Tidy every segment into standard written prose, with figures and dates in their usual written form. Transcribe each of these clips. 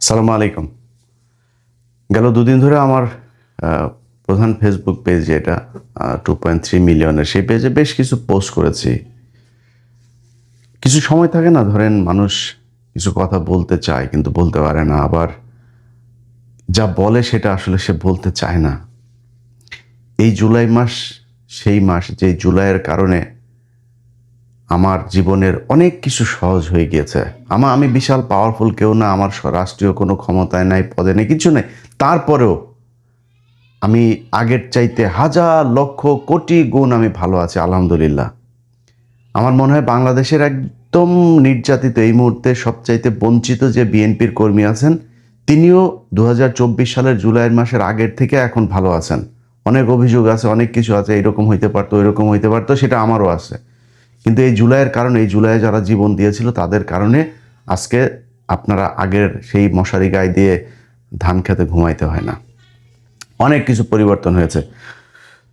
সালামু আলাইকুম। গেল দুদিন ধরে আমার প্রধান ফেসবুক পেজ যেটা 2.3 মিলিয়নের, সেই পেজে বেশ কিছু পোস্ট করেছি। কিছু সময় থাকে না, ধরেন মানুষ কিছু কথা বলতে চায় কিন্তু বলতে পারে না, আবার যা বলে সেটা আসলে সে বলতে চায় না। এই জুলাই মাস সেই মাস যে জুলাইয়ের কারণে আমার জীবনের অনেক কিছু সহজ হয়ে গিয়েছে। আমি বিশাল পাওয়ারফুল কেউ না, আমার রাষ্ট্রীয় কোনো ক্ষমতায় নাই, পদে নেই, কিছু নেই। তারপরেও আমি আগের চাইতে হাজার লক্ষ কোটি গুণ আমি ভালো আছি, আলহামদুলিল্লাহ। আমার মনে হয় বাংলাদেশের একদম নির্যাতিত, এই মুহূর্তে সবচাইতে বঞ্চিত যে বিএনপির কর্মী আছেন, তিনিও 2024 সালের জুলাইয়ের মাসের আগের থেকে এখন ভালো আছেন। অনেক অভিযোগ আছে, অনেক কিছু আছে, এরকম হইতে পারতো, ওইরকম হইতে পারতো, সেটা আমারও আছে। কিন্তু এই জুলাইয়ের কারণে, এই জুলাইয়ে যারা জীবন দিয়েছিল তাদের কারণে আজকে আপনারা আগের সেই মশারি গায়ে দিয়ে ধান খেতে ঘুমাইতে হয় না। অনেক কিছু পরিবর্তন হয়েছে।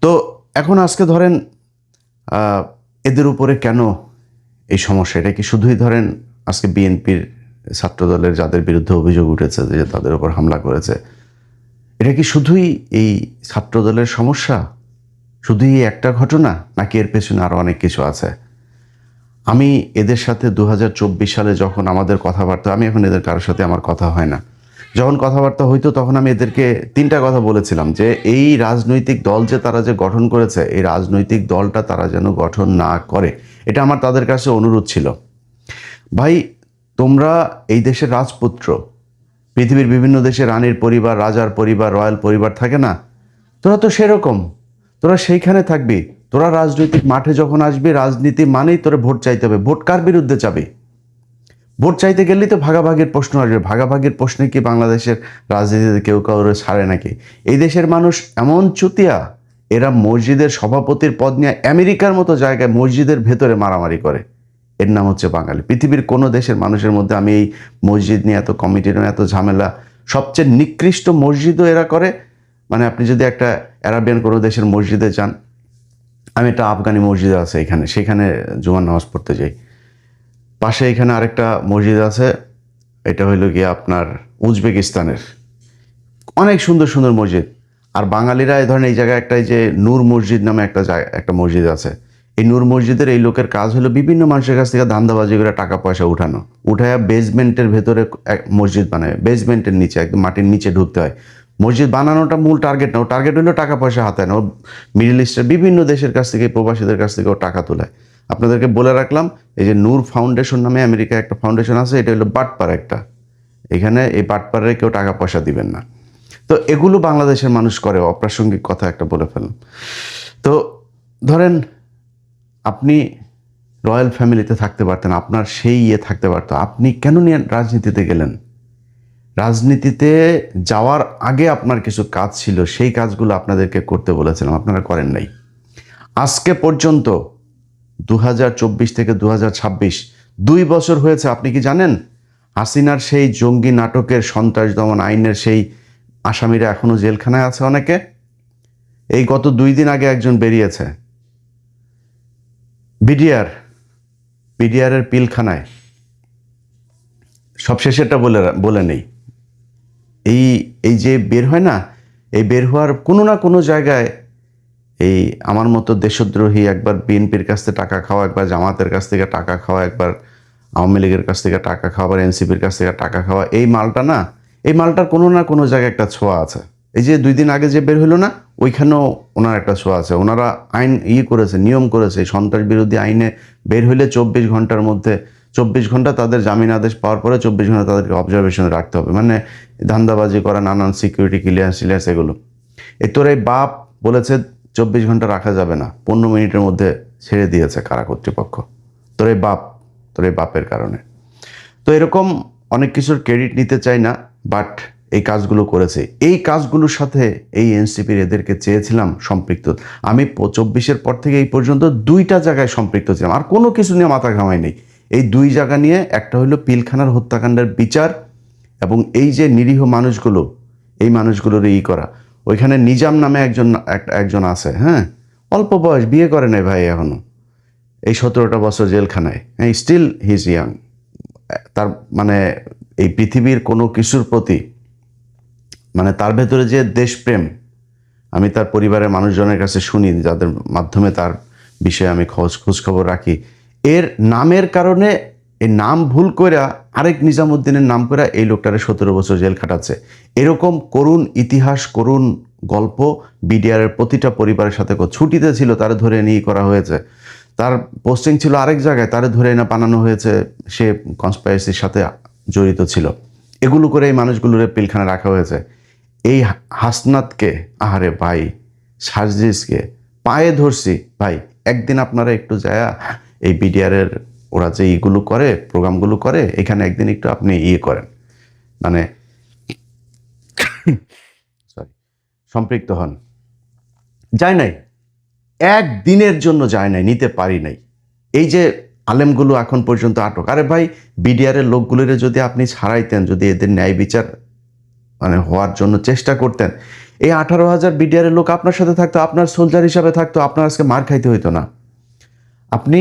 তো এখন আজকে ধরেন এদের উপরে কেন এই সমস্যা? এটা কি শুধুই ধরেন আজকে বিএনপির ছাত্রদলের যাদের বিরুদ্ধে অভিযোগ উঠেছে যে তাদের উপর হামলা করেছে, এটা কি শুধুই এই ছাত্রদলের সমস্যা? শুধুই একটা ঘটনা, নাকি এর পেছনে আরও অনেক কিছু আছে? আমি এদের সাথে 2024 সালে যখন আমাদের কথাবার্তা, আমি এখন এদের কারোর সাথে আমার কথা হয় না, যখন কথাবার্তা হইতো তখন আমি এদেরকে তিনটা কথা বলেছিলাম যে এই রাজনৈতিক দল যে তারা যে গঠন করেছে, এই রাজনৈতিক দলটা তারা যেন গঠন না করে। এটা আমার তাদের কাছে অনুরোধ ছিল। ভাই, তোমরা এই দেশের রাজপুত্র, পৃথিবীর বিভিন্ন দেশে রানীর পরিবার, রাজার পরিবার, রয়্যাল পরিবার থাকে না? তোরা তো সেরকম, তোরা সেইখানে থাকবি। তোরা রাজনৈতিক মাঠে যখন আসবি, রাজনীতি মানেই তোরা ভোট চাইতে হবে। ভোট কার বিরুদ্ধে যাবি? ভোট চাইতে গেলেই তো ভাগাভাগির প্রশ্ন আসবে। ভাগাভাগির প্রশ্নে কি বাংলাদেশের রাজনীতিতে কেউ কাউরে ছাড়ে নাকি? এই দেশের মানুষ এমন চুতিয়া, এরা মসজিদের সভাপতির পদ নিয়ে আমেরিকার মতো জায়গায় মসজিদের ভেতরে মারামারি করে। এর নাম হচ্ছে বাঙালি। পৃথিবীর কোনো দেশের মানুষের মধ্যে আমি এই মসজিদ নিয়ে এত কমিটির এত ঝামেলা, সবচেয়ে নিকৃষ্ট মসজিদও এরা করে। মানে আপনি যদি একটা আরাবিয়ান কোনো দেশের মসজিদে যান, আমি একটা আফগানি মসজিদ আছে এখানে, সেখানে জুমার নামাজ পড়তে যাই। পাশে এখানে আরেকটা মসজিদ আছে, এটা হইল গিয়ে আপনার উজবেকিস্তানের। অনেক সুন্দর সুন্দর মসজিদ। আর বাঙালিরা এই ধরেন এই জায়গায় একটা, এই যে নূর মসজিদ নামে একটা মসজিদ আছে। এই নূর মসজিদের এই লোকের কাজ হলো বিভিন্ন মানুষের কাছ থেকে ধান্দাবাজি করে টাকা পয়সা উঠানো, উঠায়া বেসমেন্টের ভেতরে এক মসজিদ বানায়। বেসমেন্টের নিচে, একদম মাটির নিচে ঢুকতে হয়। মসজিদ বানানোটা মূল টার্গেট না, ও টার্গেট হলো টাকা পয়সা হাতায় না। ও মিডল ইস্টের বিভিন্ন দেশের কাছ থেকে, প্রবাসীদের কাছ থেকে ও টাকা তোলায়। আপনাদেরকে বলে রাখলাম, এই যে নূর ফাউন্ডেশন নামে আমেরিকায় একটা ফাউন্ডেশন আছে, এটা হলো বাটপার একটা। এখানে এই বাটপারে কেউ টাকা পয়সা দিবেন না। তো এগুলো বাংলাদেশের মানুষ করে। অপ্রাসঙ্গিক কথা একটা বলে ফেললাম। তো ধরেন আপনি রয়্যাল ফ্যামিলিতে থাকতে পারতেন, আপনার সেই থাকতে পারতো, আপনি কেন নিয়ে রাজনীতিতে গেলেন? রাজনীতিতে যাওয়ার আগে আপনার কিছু কাজ ছিল, সেই কাজগুলো আপনাদেরকে করতে বলেছিলাম, আপনারা করেন নাই। আজকে পর্যন্ত 2024 থেকে 2026 2 বছর হয়েছে। আপনি কি জানেন হাসিনার সেই জঙ্গি নাটকের, সন্ত্রাস দমন আইনের সেই আসামিরা এখনো জেলখানায় আছে অনেকে? এই গত 2 দিন আগে একজন বেরিয়েছে বিডিআরের পিলখানায়। সবশেষে এটা বলে নেই, এই এই যে বের হয় না, এই বের হওয়ার কোনো না কোনো জায়গায় এই আমার মতো দেশদ্রোহী, একবার বিএনপির কাছ থেকে টাকা খাওয়া, একবার জামাতের কাছ থেকে টাকা খাওয়া, একবার আওয়ামী লীগের কাছ থেকে টাকা খাওয়া, আবার এনসিপির কাছ থেকে টাকা খাওয়া, এই মালটা না, এই মালটার কোনো না কোনো জায়গায় একটা ছোঁয়া আছে। এই যে 2 দিন আগে যে বের হলো না, ওইখানেও ওনার একটা ছোঁয়া আছে। ওনারা আইন করেছে, নিয়ম করেছে, সন্ত্রাস বিরোধী আইনে বের হইলে 24 ঘন্টার মধ্যে, 24 ঘন্টা তাদের জামিন আদেশ পাওয়ার পরে 24 ঘন্টা তাদেরকে অবজারভেশনে রাখতে হবে। মানে ধান্দাবাজি করা, নানান সিকিউরিটি ক্লিয়ারেন্স এগুলো। এই তোর এই বাপ বলেছে 24 ঘন্টা রাখা যাবে না, 15 মিনিটের মধ্যে ছেড়ে দিয়েছে কারা কর্তৃপক্ষ। তোর এই বাপের কারণে। তো এরকম অনেক কিছুর ক্রেডিট নিতে চাই না, বাট এই কাজগুলো করেছে। এই কাজগুলোর সাথে এই এনসিপির এদেরকে চেয়েছিলাম সম্পৃক্ত। আমি 24-এর পর থেকে এই পর্যন্ত 2টা জায়গায় সম্পৃক্ত ছিলাম, আর কোনো কিছু নিয়ে মাথা ঘামাই নেই। এই 2 জায়গা নিয়ে, একটা হলো পিলখানার হত্যাকাণ্ডের বিচার, এবং এই যে নিরীহ মানুষগুলো, এই মানুষগুলোর করা। ওইখানে নিজাম নামে একজন আছে, হ্যাঁ, অল্প বয়স, বিয়ে করে নাই ভাই এখনো, এই 17টা বছর জেলখানায়। হ্যাঁ, স্টিল হি ইজ ইয়াং। তার মানে এই পৃথিবীর কোনো কিছুর প্রতি মানে তার ভেতরে যে দেশপ্রেম, আমি তার পরিবারের মানুষজনের কাছে শুনি, যাদের মাধ্যমে তার বিষয়ে আমি খোঁজখবর রাখি, এর নামের কারণে এই নাম ভুল কইরা আরেক নিজামুদ্দিনের নাম করে এই লোকটারে 17 বছর জেল খাটাচ্ছে। এরকম করুণ ইতিহাস, করুণ গল্প বিডিআরের প্রতিটা পরিবারের সাথে ছুটিতে ছিল তারে ধরে নিয়ে করা হয়েছে, তার পোস্টিং ছিল আরেক জায়গায়, তারে ধরে এনে বানানো হয়েছে সে কনস্পাইরেসির সাথে জড়িত ছিল। এগুলো করে এই মানুষগুলোর পিলখানে রাখা হয়েছে। এই হাসনাতকে, আহারে ভাই, সার্জিসকে পায়ে ধরছি ভাই, একদিন আপনারা একটু যায়া এই বিডিআরের ওরা যে এইগুলো করে, প্রোগ্রামগুলো করে, এখানে একদিন একটু আপনি করেন, মানে সরি, সম্পৃক্ত হন। যায় নাই, একদিনের জন্য যায় নাই, নিতে পারি নাই। এই যে আলেমগুলো এখন পর্যন্ত আটক, আরে ভাই বিডিআরের লোকগুলোর যদি আপনি ছাড়াইতেন, যদি এদের ন্যায় বিচার মানে হওয়ার জন্য চেষ্টা করতেন, এই 18,000 বিডিআরের লোক আপনার সাথে থাকতো, আপনার সোলজার হিসাবে থাকতো, আপনার আজকে মার খাইতে হইতো না। আপনি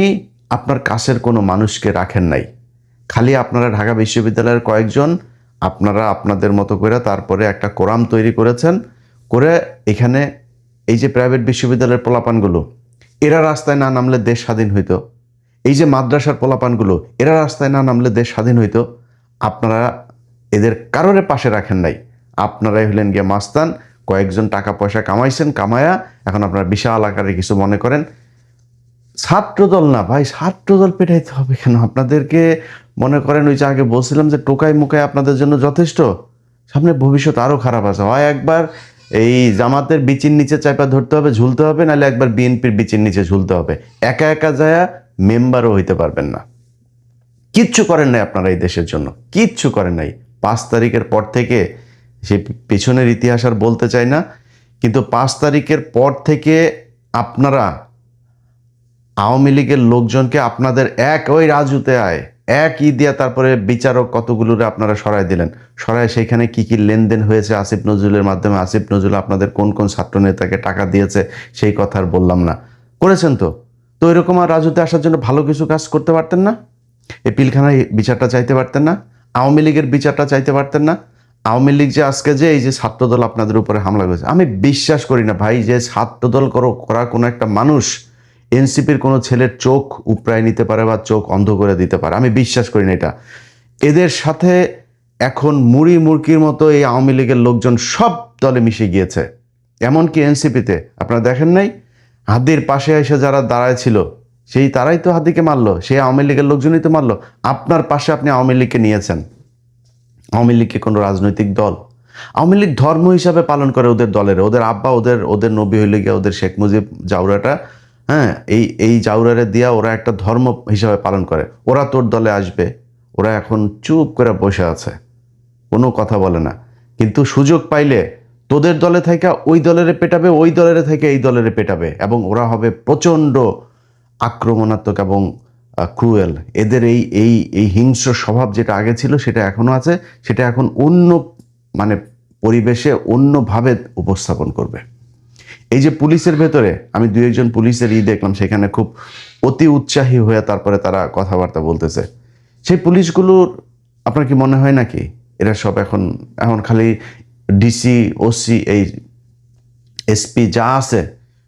আপনার কাছের কোনো মানুষকে রাখেন নাই, খালি আপনারা ঢাকা বিশ্ববিদ্যালয়ের কয়েকজন আপনারা আপনাদের মতো করে তারপরে একটা কোরাম তৈরি করেছেন, করে এখানে এই যে প্রাইভেট বিশ্ববিদ্যালয়ের পোলাপানগুলো, এরা রাস্তায় না নামলে দেশ স্বাধীন হইতো। এই যে মাদ্রাসার পোলাপানগুলো, এরা রাস্তায় না নামলে দেশ স্বাধীন হইতো। আপনারা এদের কারোরে পাশে রাখেন নাই, আপনারাই হলেন গিয়ে মাস্তান, কয়েকজন টাকা পয়সা কামাইছেন, কামায়া এখন আপনারা বিশাল আকারে কিছু মনে করেন। ছাত্রদল না ভাই, ছাত্রদল পেটাইতে হবে কেন আপনাদেরকে? মনে করেন ওই যে আগে বলছিলাম যে টোকাই মুকাই আপনাদের জন্য যথেষ্ট, সামনে ভবিষ্যৎ আরও খারাপ আছে। হয় একবার এই জামাতের বিচির নিচে চাইপা ধরতে হবে, ঝুলতে হবে, নাহলে একবার বিএনপির বিচির নিচে ঝুলতে হবে। একা একা যায়া মেম্বারও হইতে পারবেন না। কিচ্ছু করেন নাই আপনারা এই দেশের জন্য, কিচ্ছু করেন নাই। 5 তারিখের পর থেকে, সে পেছনের ইতিহাস আর বলতে চাই না, কিন্তু 5 তারিখের পর থেকে আপনারা আওয়ামী লীগের লোকজনকে আপনাদের ওই রাজুতে এক দিয়া তারপরে বিচারক কতগুলোরে আপনারা সরাই দিলেন। সরায় সেইখানে কি কি লেনদেন হয়েছে আসিফ নজরুলের মাধ্যমে, আসিফ নজরুল আপনাদের কোন কোন ছাত্র নেতাকে টাকা দিয়েছে সেই কথা আর বললাম না। করেছেন তো। তো এরকম আর রাজুতে আসার জন্য ভালো কিছু কাজ করতে পারতেন না? এই পিলখানার বিচারটা চাইতে পারতেন না? আওয়ামী লীগের বিচারটা চাইতে পারতেন না? আওয়ামী লীগ যে আজকে যে এই যে ছাত্রদল আপনাদের উপরে হামলা করেছে, আমি বিশ্বাস করি না ভাই যে ছাত্রদল করা কোনো একটা মানুষ এনসিপির কোনো ছেলের চোখ উপড়ায় নিতে পারে বা চোখ অন্ধ করে দিতে পারে, আমি বিশ্বাস করি না এটা। এদের সাথে এখন মুড়ি মুরকির মতো এই আওয়ামী লীগের লোকজন সব দলে মিশে গিয়েছে, এমনকি এনসিপিতে। আপনারা দেখেন নাই হাদির পাশে এসে যারা দাঁড়ায় ছিল, সেই তারাই তো হাদিকে মারলো, সেই আওয়ামী লীগের লোকজনই তো মারলো। আপনার পাশে আপনি আওয়ামী লীগকে নিয়েছেন। আওয়ামী লীগকে কোনো রাজনৈতিক দল, আওয়ামী লীগ ধর্ম হিসাবে পালন করে ওদের দলের, ওদের আব্বা ওদের নবী হইলে গিয়ে ওদের শেখ মুজিব জাউরাটা, হ্যাঁ, এই জাউরারে দিয়া ওরা একটা ধর্ম হিসাবে পালন করে। ওরা তোর দলে আসবে, ওরা এখন চুপ করে বসে আছে, কোনো কথা বলে না। কিন্তু সুযোগ পাইলে তোদের দলে থেকে ওই দলের পেটাবে, ওই দলের থেকে এই দলের পেটাবে, এবং ওরা হবে প্রচণ্ড আক্রমণাত্মক এবং ক্রুয়েল। এদের এই এই এই হিংস্র স্বভাব যেটা আগে ছিল সেটা এখনও আছে, সেটা এখন অন্য মানে পরিবেশে অন্যভাবে উপস্থাপন করবে। এই যে পুলিশের ভেতরে আমি 2-1 পুলিশের দেখলাম, সেখানে খুব অতি উৎসাহী হয়ে তারপরে তারা কথাবার্তা বলতেছে। সেই পুলিশগুলোর আপনার কি মনে হয় নাকি এরা সব এখন এখন খালি ডিসি, ওসি, এই এসপি যা আছে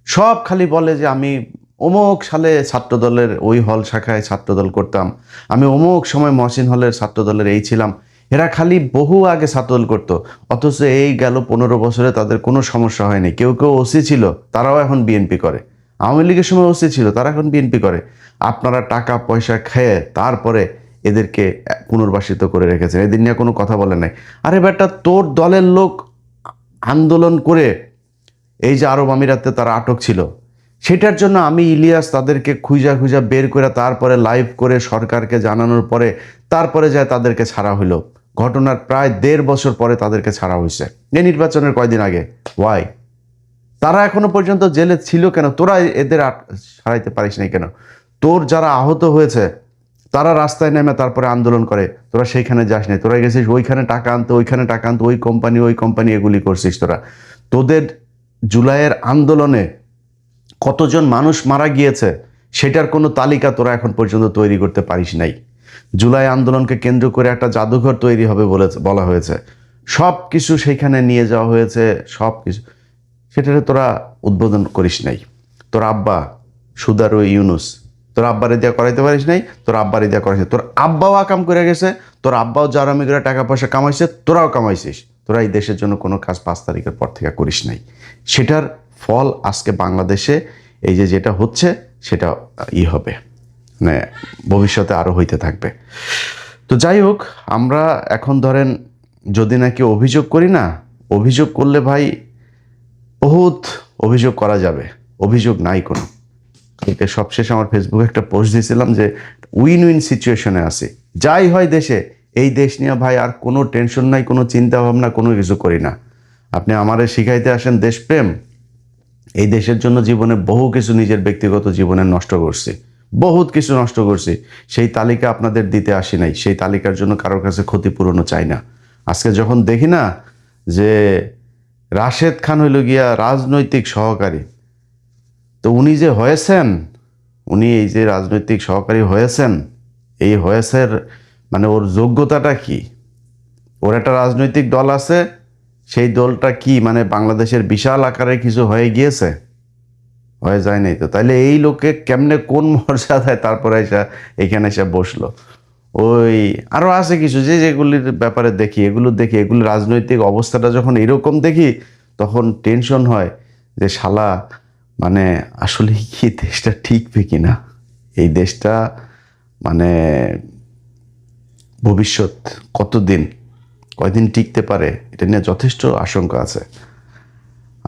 সব খালি বলে যে আমি অমুক সালে ছাত্রদলের ওই হল শাখায় ছাত্রদল করতাম, আমি অমুক সময় মহসিন হলের ছাত্রদলের এই ছিলাম। এরা খালি বহু আগে ছাত্রদল করতো, অথচ এই গেল 15 বছরে তাদের কোনো সমস্যা হয়নি। কেউ কেউ ওসি ছিল, তারাও এখন বিএনপি করে। আওয়ামী লীগের সময় ওসি ছিল, তারা এখন বিএনপি করে। আপনারা টাকা পয়সা খেয়ে তারপরে এদেরকে পুনর্বাসিত করে রেখেছেন, এদের নিয়ে কোনো কথা বলে নাই। আরে বেটা, তোর দলের লোক আন্দোলন করে এই যে আরব আমিরাতে তারা আটক ছিল, সেটার জন্য আমি ইলিয়াস তাদেরকে খুঁজা খুঁজা বের করে তারপরে লাইভ করে সরকারকে জানানোর পরে তারপরে যায় তাদেরকে ছাড়া হইল। ঘটনার প্রায় 1.5 বছর পরে তাদেরকে ছাড়া হয়েছে, এই নির্বাচনের কয়দিন আগে। ওয়াই? তারা এখনো পর্যন্ত জেলে ছিল কেন? তোরা এদের ছাড়াইতে পারিস নাই কেন? তোর যারা আহত হয়েছে তারা রাস্তায় নেমে তারপরে আন্দোলন করে, তোরা সেইখানে যাস নাই, তোরা গেছিস ওইখানে টাকা আনতে, ওইখানে টাকা আনতে, ওই কোম্পানি এগুলি করছিস তোরা। তোদের জুলাইয়ের আন্দোলনে কতজন মানুষ মারা গিয়েছে সেটার কোনো তালিকা তোরা এখন পর্যন্ত তৈরি করতে পারিস নাই। জুলাই আন্দোলনকে কেন্দ্র করে একটা জাদুঘর তৈরি হবে বলা হয়েছে, সব কিছু সেখানে নিয়ে যাওয়া হয়েছে, সব কিছু। সেটারে তোরা উদ্বোধন করিস নাই। তোর আব্বা সুদার ও ইউনুস, তোর আব্বারে দিয়া করাইতে পারিস নাই, তোর আব্বারে দিয়া করাইছে। তোর আব্বাও আকাম করে গেছে, তোর আব্বাও জারামি করে টাকা পয়সা কামাইছে, তোরাও কামাইছিস। তোরা এই দেশের জন্য কোনো কাজ 5 তারিখের পর থেকে করিস নাই। সেটার ফল আজকে বাংলাদেশে এই যে যেটা হচ্ছে সেটা হবে, মানে ভবিষ্যতে আরও হইতে থাকবে। তো যাই হোক, আমরা এখন ধরেন যদি নাকি অভিযোগ করি না, অভিযোগ করলে ভাই বহুত অভিযোগ করা যাবে, অভিযোগ নাই কোনো। কালকে সবশেষ আমার ফেসবুকে একটা পোস্ট দিয়েছিলাম যে উইন উইন সিচুয়েশনে আছি, যাই হয় দেশে, এই দেশ নিয়ে ভাই আর কোনো টেনশন নাই, কোনো চিন্তা ভাবনা, কোনো কিছু করি না। আপনি আমারে শিখাইতে আসেন দেশপ্রেম, এই দেশের জন্য জীবনে বহু কিছু নিজের ব্যক্তিগত জীবনে নষ্ট করছি, বহুত কিছু নষ্ট করছি। সেই তালিকা আপনাদের দিতে আসি নাই, সেই তালিকার জন্য কারোর কাছে ক্ষতিপূরণও চাই না। আজকে যখন দেখি না যে রাশেদ খান হইল গিয়া রাজনৈতিক সহকারী, তো উনি যে হয়েছেন, উনি এই যে রাজনৈতিক সহকারী হয়েছেন, এই হয়েছের মানে ওর যোগ্যতাটা কি? ওর একটা রাজনৈতিক দল আছে, সেই দলটা কি মানে বাংলাদেশের বিশাল আকারে কিছু হয়ে গিয়েছে? হয়ে যায় নাই তো। তাইলে এই লোকে কেমনে কোন মর্যাদায় তারপরে এখানে এসে বসলো? ওই আরো আছে কিছু যেগুলির ব্যাপারে দেখি, এগুলো রাজনৈতিক অবস্থাটা যখন এরকম দেখি, তখন টেনশন হয় যে শালা মানে আসলে কি দেশটা ঠিকবে কিনা, এই দেশটা মানে ভবিষ্যৎ কয়দিন টিকতে পারে, এটা নিয়ে যথেষ্ট আশঙ্কা আছে।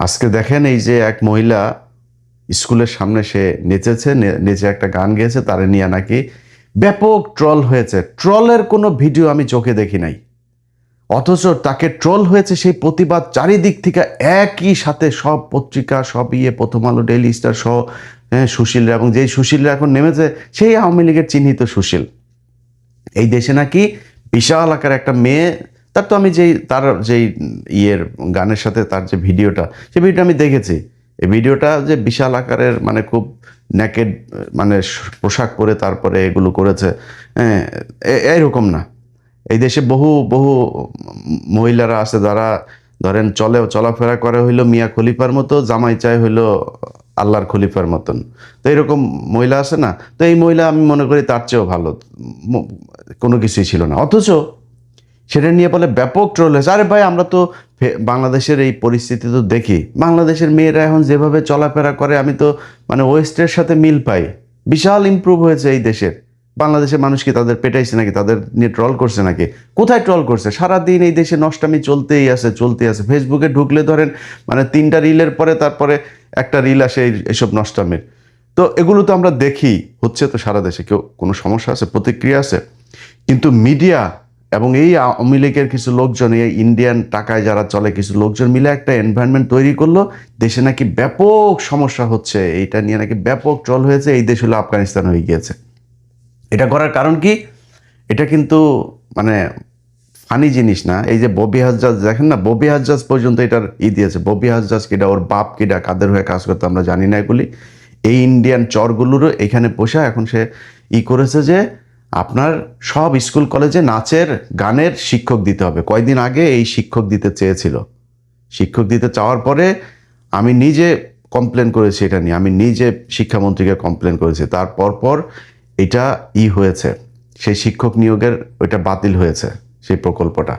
আজকে দেখেন এই যে এক মহিলা স্কুলের সামনে সে নেচেছে, নেচে একটা গান গেয়েছে, তারে নিয়ে নাকি ব্যাপক ট্রল হয়েছে। ট্রলের কোনো ভিডিও আমি চোখে দেখি নাই, অথচ তাকে ট্রল হয়েছে সেই প্রতিবাদ চারিদিক থেকে একই সাথে সব পত্রিকা, সব প্রথম আলো, ডেইলি স্টার সহ, হ্যাঁ, সুশীলরা, এবং যেই সুশীলরা এখন নেমেছে সেই আওয়ামী লীগের চিহ্নিত সুশীল। এই দেশে নাকি বিশাল আকার একটা মেয়ে, তার তো আমি যেই গানের সাথে তার যে ভিডিওটা, সেই ভিডিওটা আমি দেখেছি। এই ভিডিওটা যে বিশাল আকারের মানে খুব নেকেড মানে পোশাক পরে তারপরে এগুলো করেছে, হ্যাঁ, এইরকম না। এই দেশে বহু বহু মহিলারা আছে যারা ধরেন চলাফেরা করে হইলো মিয়া খলিফার মতো, জামাই চায় হইলো আল্লাহর খলিফার মতন। তো এরকম মহিলা আছে না? তো এই মহিলা আমি মনে করি তার চেয়েও ভালো, কোনো কিছুই ছিল না। অথচ সেটা নিয়ে বলে ব্যাপক ট্রোল হয়েছে। আরে ভাই, আমরা তো বাংলাদেশের এই পরিস্থিতি তো দেখি, বাংলাদেশের মেয়েরা এখন যেভাবে চলাফেরা করে, আমি তো মানে ওয়েস্টের সাথে মিল পাই। বিশাল ইমপ্রুভ হয়েছে এই দেশের। বাংলাদেশের মানুষ কি তাদের পেটাইছে নাকি, তাদের নিয়ে ট্রল করছে নাকি? কোথায় ট্রল করছে? সারাদিন এই দেশে নষ্টামি চলতেই আছে। ফেসবুকে ঢুকলে ধরেন মানে 3টা রিলের পরে তারপরে একটা রিল আসে এইসব নষ্টামির। তো এগুলো তো আমরা দেখি, হচ্ছে তো সারা দেশে। কেউ কোনো সমস্যা আছে, প্রতিক্রিয়া আছে? কিন্তু মিডিয়া এবং এই আওয়ামী লীগের কিছু লোকজন, এই ইন্ডিয়ান টাকায় যারা চলে কিছু লোকজন মিলে একটা এনভায়রনমেন্ট তৈরি করলো, দেশে নাকি ব্যাপক সমস্যা হচ্ছে, এইটা নিয়ে নাকি ব্যাপক ট্রল হয়েছে, এই দেশ হলো আফগানিস্তান হয়ে গিয়েছে। এটা করার কারণ কি? এটা কিন্তু মানে ফানি জিনিস না। এই যে ববি হাজ্জাজ দেখেন না, ববি হাজ্জাজ পর্যন্ত এটার দিয়েছে। ববি হাজ্জাজ কিডা, ওর বাপ কিডা, কাদের হয়ে কাজ করতে আমরা জানি না। এগুলি এই ইন্ডিয়ান চরগুলোরও এখানে পোষা। এখন সে করেছে যে আপনার সব স্কুল কলেজে নাচের গানের শিক্ষক দিতে হবে। কয়দিন আগে এই শিক্ষক দিতে চেয়েছিল। শিক্ষক দিতে চাওয়ার পরে আমি নিজে কমপ্লেন করেছি এটা নিয়ে, আমি নিজে শিক্ষামন্ত্রীকে কমপ্লেন করেছি। তারপর এটা হয়েছে, সেই শিক্ষক নিয়োগের ওইটা বাতিল হয়েছে সেই প্রকল্পটা।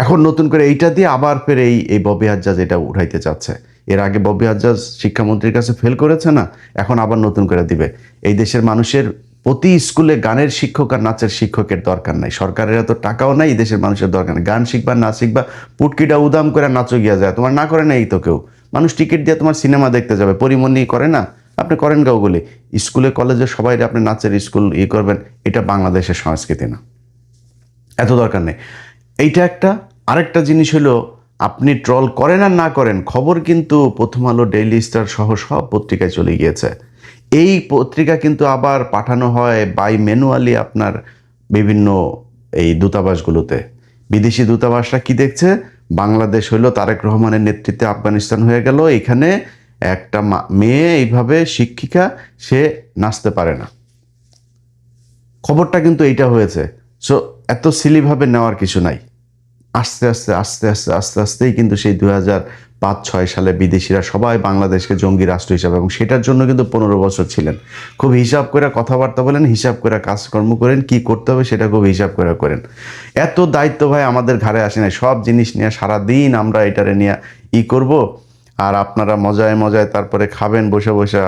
এখন নতুন করে এইটা দিয়ে আবার ফের এই ববি হাজ্জাজ এটা উঠাইতে চাচ্ছে। এর আগে ববি হাজ্জাজ শিক্ষামন্ত্রীর কাছে ফেল করেছে না, এখন আবার নতুন করে দিবে। এই দেশের মানুষের প্রতি স্কুলে গানের শিক্ষক আর নাচের শিক্ষকের দরকার নাই। সরকারের এত টাকাও নাই, এই দেশের মানুষের দরকার নেই। গান শিখবা, নাচ শিখবা, পুটকিটা উদাম করে নাচো গিয়া যায়। তোমার না করে না এই তো কেউ। মানুষ টিকিট দিয়ে তোমার সিনেমা দেখতে যাবে, পরিমণি করে না, আপনি করেন গাওগুলি। স্কুলে কলেজে সবাই আপনি নাচের স্কুল করবেন, এটা বাংলাদেশের সংস্কৃতি না, এত দরকার নেই। এইটা একটা। আরেকটা জিনিস হলো, আপনি ট্রল করেন আর না করেন, খবর কিন্তু প্রথম আলো, ডেইলি স্টার সহ সব পত্রিকায় চলে গিয়েছে। এই পত্রিকা কিন্তু আবার পাঠানো হয় বাই ম্যানুয়ালি আপনার বিভিন্ন এই দূতাবাসগুলোতে। বিদেশি দূতাবাসরা কি দেখছে, বাংলাদেশ হইলো তারেক রহমানের নেতৃত্বে আফগানিস্তান হয়ে গেল, এখানে একটা মেয়ে এইভাবে শিক্ষিকা, সে নাচতে পারে না। খবরটা কিন্তু এইটা হয়েছে। সো এত সিলিভাবে নেওয়ার কিছু নাই। আস্তে আস্তে আস্তে আস্তে আস্তে আস্তেই কিন্তু সেই 2005-6 সালে বিদেশিরা সবাই বাংলাদেশকে জঙ্গি রাষ্ট্র হিসাবে, এবং সেটার জন্য কিন্তু 15 বছর ছিলেন। খুব হিসাব করে কথাবার্তা বলেন, হিসাব করে কাজকর্ম করেন, কি করতে হবে সেটা খুব হিসাব করে করেন। এত দায়িত্ব ভাই আমাদের ঘাড়ে আসে নাই। সব জিনিস নিয়ে সারাদিন আমরা এটারে নিয়ে করব, আর আপনারা মজায় মজায় তারপরে খাবেন বসে বসে,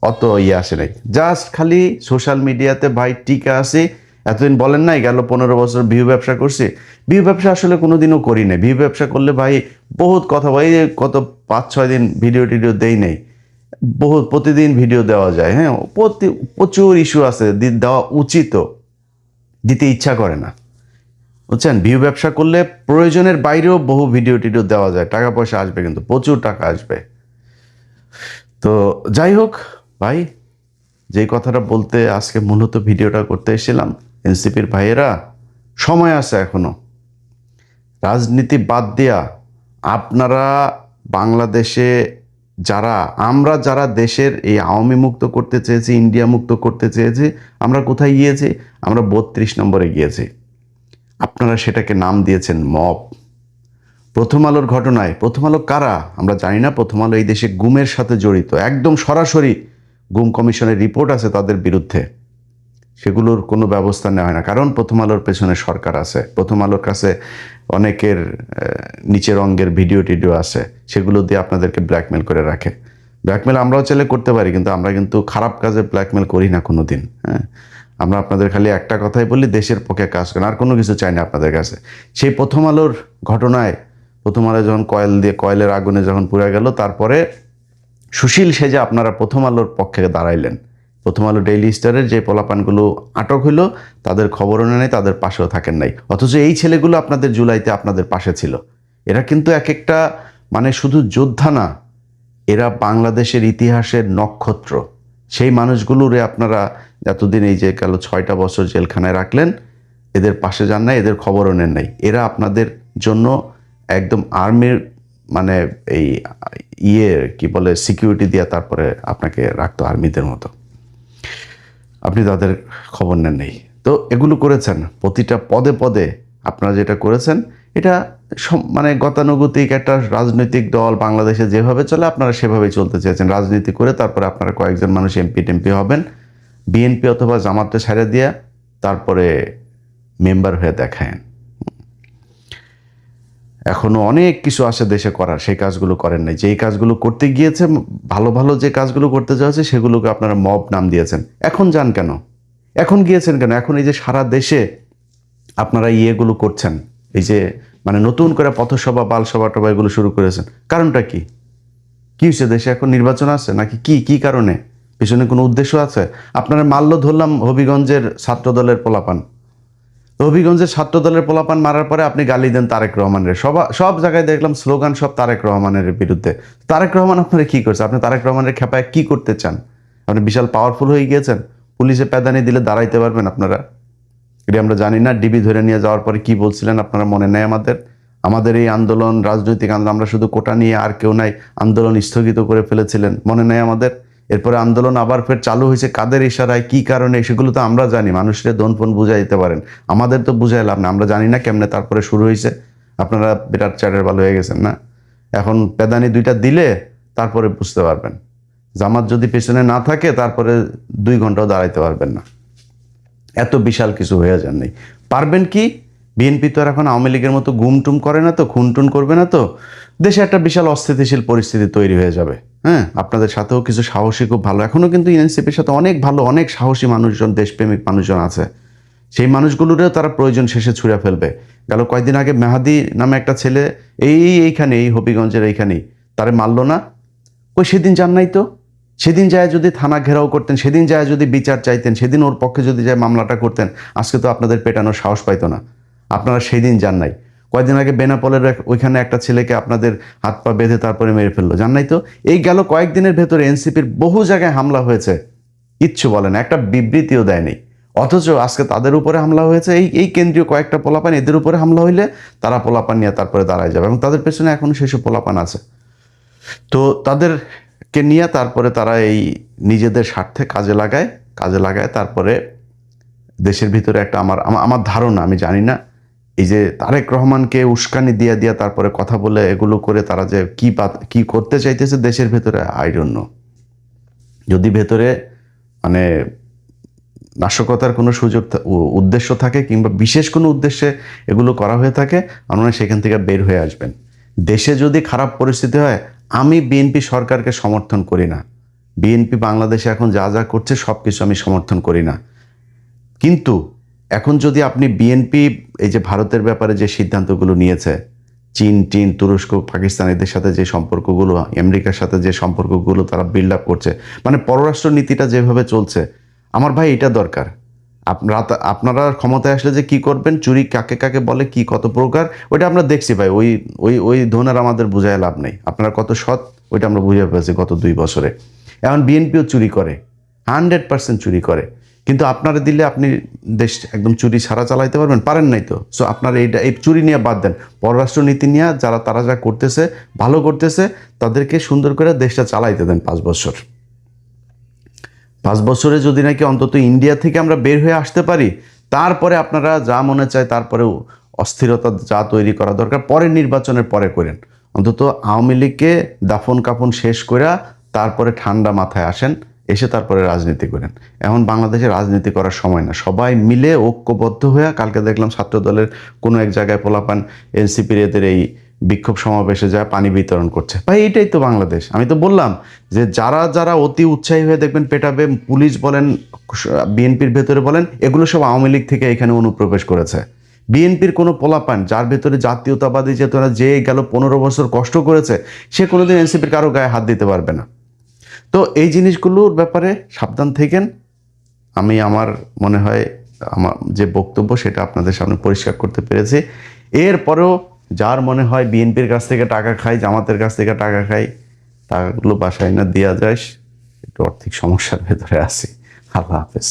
অত আসে নাই। জাস্ট খালি সোশ্যাল মিডিয়াতে ভাই টিকা আছে। এতদিন বলেন নাই গেল 15 বছর ভিউ ব্যবসা করছি। ভিউ ব্যবসা আসলে কোনোদিনও করি নাই। ভিউ ব্যবসা করলে ভাই বহুত কথা, ভাই কত 5-6 দিন ভিডিও টিডিও দেই নাই, বহুত প্রতিদিন ভিডিও দেওয়া যায়। হ্যাঁ, প্রচুর ইস্যু আছে, দেওয়া উচিতও, দিতে ইচ্ছা করে না, বুঝছেন। ভিউ ব্যবসা করলে প্রয়োজনের বাইরেও বহু ভিডিও টিডিও দেওয়া যায়, টাকা পয়সা আসবে, কিন্তু প্রচুর টাকা আসবে। তো যাই হোক ভাই, যেই কথাটা বলতে আজকে মূলত ভিডিওটা করতে এসেছিলাম, এনসিপির ভাইয়েরা সময় আছে এখনো। রাজনীতি বাদ দিয়া আপনারা বাংলাদেশে আমরা যারা দেশের এই আওয়ামী মুক্ত করতে চেয়েছি, ইন্ডিয়া মুক্ত করতে চেয়েছি, আমরা কোথায় গিয়েছি? আমরা 32 নম্বরে গিয়েছি। আপনারা সেটাকে নাম দিয়েছেন মব। প্রথম আলোর ঘটনায়, প্রথম আলো কারা আমরা জানি না। প্রথম আলো এই দেশে গুমের সাথে জড়িত, একদম সরাসরি গুম কমিশনের রিপোর্ট আছে তাদের বিরুদ্ধে। সেগুলোর কোনো ব্যবস্থা নেওয়া হয় না, কারণ প্রথম আলোর পেছনে সরকার আছে। প্রথম আলোর কাছে অনেকের নিচের অঙ্গের ভিডিও টিডিও আছে, সেগুলো দিয়ে আপনাদেরকে ব্ল্যাকমেল করে রাখে। ব্ল্যাকমেল আমরাও চাইলে করতে পারি, কিন্তু আমরা কিন্তু খারাপ কাজে ব্ল্যাকমেল করি না কোনো দিন। হ্যাঁ, আমরা আপনাদের খালি একটা কথাই বলি, দেশের পক্ষে কাজ করেন, আর কোনো কিছু চাই না আপনাদের কাছে। সেই প্রথম আলোর ঘটনায়, প্রথম আলো যখন কয়েলের আগুনে যখন পুড়ে গেল, তারপরে সুশীল সেজে আপনারা প্রথম আলোর পক্ষে দাঁড়াইলেন। প্রথম আলো ডেইলি স্টারের যে পোলাপানগুলো আটক হইল, তাদের খবরও নেই, তাদের পাশেও থাকেন নাই। অথচ এই ছেলেগুলো আপনাদের জুলাইতে আপনাদের পাশে ছিল। এরা কিন্তু এক একটা মানে শুধু যোদ্ধা না, এরা বাংলাদেশের ইতিহাসের নক্ষত্র। সেই মানুষগুলোরে আপনারা এতদিন এই যে গেল 6টা বছর জেলখানায় রাখলেন, এদের পাশে যান নাই, এদের খবরও নেন নাই। এরা আপনাদের জন্য একদম আর্মির মানে এই কি বলে সিকিউরিটি দিয়ে তারপরে আপনাকে রাখতো আর্মিদের মতো, আপনি তাদের খবর নেন নেই। তো এগুলো করেছেন, প্রতিটা পদে পদে আপনারা যেটা করেছেন, এটা মানে গতানুগতিক একটা রাজনৈতিক দল বাংলাদেশে যেভাবে চলে আপনারা সেভাবেই চলতে চেয়েছেন। রাজনীতি করে তারপরে আপনারা কয়েকজন মানুষ এমপি টেমপি হবেন, বিএনপি অথবা জামাতে ছেড়ে দিয়া তারপরে মেম্বার হয়ে দেখায়েন। এখনো অনেক কিছু আছে দেশে করার, সেই কাজগুলো করেন নাই। যেই কাজগুলো করতে গিয়েছে, ভালো ভালো যে কাজগুলো করতে যাচ্ছে, সেগুলোকে আপনারা মব নাম দিয়েছেন। এখন যান কেন? এখন গিয়েছেন কেন? এখন এই যে সারা দেশে আপনারা ইয়েগুলো করছেন, এই যে মানে নতুন করে পথসভা বালসভা টভা এগুলো শুরু করেছেন, কারণটা কি? কি হয়েছে? দেশে এখন নির্বাচন আছে নাকি? কি কারণে? পেছনে কোনো উদ্দেশ্য আছে? আপনারা মাল্য ধরলাম হবিগঞ্জের ছাত্রদলের পোলাপান, হবিগঞ্জের ছাত্রদলের পোলাপান মারার পরে আপনি গালি দেন তারেক রহমানের। সব জায়গায় দেখলাম স্লোগান সব তারেক রহমানের বিরুদ্ধে। তারেক রহমান আপনারা কি করছে? আপনি তারেক রহমানের খেপায় কি করতে চান? আপনি বিশাল পাওয়ারফুল হয়ে গিয়েছেন, পুলিশে প্যাদানি দিলে দাঁড়াইতে পারবেন আপনারা? এটা আমরা জানি না। ডিবি ধরে নিয়ে যাওয়ার পরে কি বলছিলেন আপনারা মনে নেই আমাদের এই আন্দোলন, রাজনৈতিক আন্দোলন, আমরা শুধু কোটা নিয়ে আর কেউ নাই, আন্দোলন স্থগিত করে ফেলেছিলেন, মনে নেই আমাদের? এরপরে আন্দোলন আবার ফের চালু হয়েছে, কাদের ইশারায়, কি কারণে, সেগুলো তো আমরা জানি। মানুষের দনফোন বুঝাই দিতে পারেন, আমাদের তো বুঝাই লাভ না। আমরা জানি না কেমনে তারপরে শুরু হয়েছে। আপনারা বিরাট চ্যাটের ভালো হয়ে গেছেন না? এখন পেদানি 2টা দিলে তারপরে বুঝতে পারবেন। জামাত যদি পেছনে না থাকে তারপরে 2 ঘন্টাও দাঁড়াইতে পারবেন না। এত বিশাল কিছু হয়ে যান নাই। পারবেন কি? বিএনপি তো আর এখন আওয়ামী লীগের মতো গুমটুম করে না তো, খুনটুন করবে না তো। দেশে একটা বিশাল অস্থিতিশীল পরিস্থিতি তৈরি হয়ে যাবে। হ্যাঁ, আপনাদের সাথেও কিছু সাহসী, খুব ভালো, এখনও কিন্তু এনসিপির সাথে অনেক ভালো, অনেক সাহসী মানুষজন, দেশপ্রেমিক মানুষজন আছে। সেই মানুষগুলোরও তারা প্রয়োজন শেষে ছুঁড়ে ফেলবে। গেল কয়েকদিন আগে মেহাদি নামে একটা ছেলে এইখানে, এই হবিগঞ্জের এইখানেই, তারে মারলো না? ওই সেদিন যান নাই তো? সেদিন যায় যদি থানা ঘেরাও করতেন, সেদিন যায় যদি বিচার চাইতেন, সেদিন ওর পক্ষে যদি যায় মামলাটা করতেন, আজকে তো আপনাদের পেটানোর সাহস পাইতো না। আপনারা সেই দিন যান নাই। কয়েকদিন আগে বেনাপোলের ওইখানে একটা ছেলেকে আপনাদের হাত পা বেঁধে তারপরে মেরে ফেললো, জান নাই তো? এই গেল কয়েকদিনের ভেতরে এনসিপির বহু জায়গায় হামলা হয়েছে, কিচ্ছু বলে না, একটা বিবৃতিও দেয়নি। অথচ আজকে তাদের উপরে হামলা হয়েছে, এই কেন্দ্রীয় কয়েকটা পোলাপান, এদের উপরে হামলা হইলে তারা পোলাপান নিয়ে তারপরে দাঁড়ায় যাবে, এবং তাদের পেছনে এখনো সেসব পোলাপান আছে। তো তাদেরকে নিয়ে তারপরে তারা এই নিজেদের স্বার্থে কাজে লাগায় তারপরে দেশের ভিতরে একটা আমার ধারণা, আমি জানি না, এই যে তারেক রহমানকে উস্কানি দিয়া দিয়া তারপরে কথা বলে এগুলো করে তারা যে কি করতে চাইতেছে দেশের ভেতরে, আই ডোন্ট নো। যদি ভেতরে মানে নাশকতার কোনো উদ্দেশ্য থাকে কিংবা বিশেষ কোনো উদ্দেশ্যে এগুলো করা হয়ে থাকে, আপনারা সেখান থেকে বের হয়ে আসবেন। দেশে যদি খারাপ পরিস্থিতি হয়, আমি বিএনপি সরকারকে সমর্থন করি না। বিএনপি বাংলাদেশে এখন যা যা করছে সব কিছু আমি সমর্থন করি না। কিন্তু এখন যদি আপনি বিএনপি এই যে ভারতের ব্যাপারে যে সিদ্ধান্তগুলো নিয়েছে, চীন, তুরস্ক, পাকিস্তান এদের সাথে যে সম্পর্কগুলো, আমেরিকার সাথে যে সম্পর্কগুলো তারা বিল্ড আপ করছে, মানে পররাষ্ট্র নীতিটা যেভাবে চলছে, আমার ভাই এটা দরকার। আপনারা ক্ষমতায় আসলে যে কি করবেন, চুরি কাকে কাকে বলে, কি কত প্রকার, ওইটা আমরা দেখছি ভাই। ওই ওই ওই ধরনের আমাদের বোঝায় লাভ নেই। আপনারা কত সৎ ওইটা আমরা বুঝে পেয়েছি গত 2 বছরে। এখন বিএনপিও চুরি করে, 100% চুরি করে, কিন্তু আপনারা দিলে আপনি দেশ একদম চুরি ছাড়া চালাইতে পারেন নাই তো। সো আপনারা এই চুরি নিয়ে বাদ দেন, পররাষ্ট্র নীতি নিয়ে তারা যা করতেছে ভালো করতেছে, তাদেরকে সুন্দর করে দেশটা চালাইতে দেন 5 বছর। 5 বছরে যদি নাকি অন্তত ইন্ডিয়া থেকে আমরা বের হয়ে আসতে পারি, তারপরে আপনারা যা মনে চায় তারপরেও অস্থিরতা যা তৈরি করা দরকার পরের নির্বাচনের পরে করেন। অন্তত আওয়ামী লীগকে দাফন কাফন শেষ করে তারপরে ঠান্ডা মাথায় আসেন, এসে তারপরে রাজনীতি করেন। এখন বাংলাদেশে রাজনীতি করার সময় না। সবাই মিলে ঐক্যবদ্ধ হয়ে, কালকে দেখলাম ছাত্র দলের কোনো এক জায়গায় পোলাপান এনসিপির এদের এই বিক্ষোভ সমাবেশে যায় পানি বিতরণ করছে। ভাই এটাই তো বাংলাদেশ। আমি তো বললাম যে যারা অতি উৎসাহী হয়ে দেখবেন পেটাবে, পুলিশ বলেন, বিএনপির ভেতরে বলেন, এগুলো সব আওয়ামী লীগ থেকে এখানে অনুপ্রবেশ করেছে। বিএনপির কোনো পোলাপান যার ভেতরে জাতীয়তাবাদী চেতনা যে গেল 15 বছর কষ্ট করেছে, সে কোনোদিন এনসিপির কারো গায়ে হাত দিতে পারবে না। তো এই জিনিসগুলোর ব্যাপারে সাবধান থেকেন। আমি আমার মনে হয় আমার যে বক্তব্য সেটা আপনাদের সামনে পরিষ্কার করতে পেরেছি। এরপরেও যার মনে হয় বিএনপির কাছ থেকে টাকা খাই, জামাতের কাছ থেকে টাকা খাই, টাকাগুলো বাসায় না দেওয়া যায়, একটু আর্থিক সমস্যার ভেতরে আছি। আল্লাহ হাফেজ।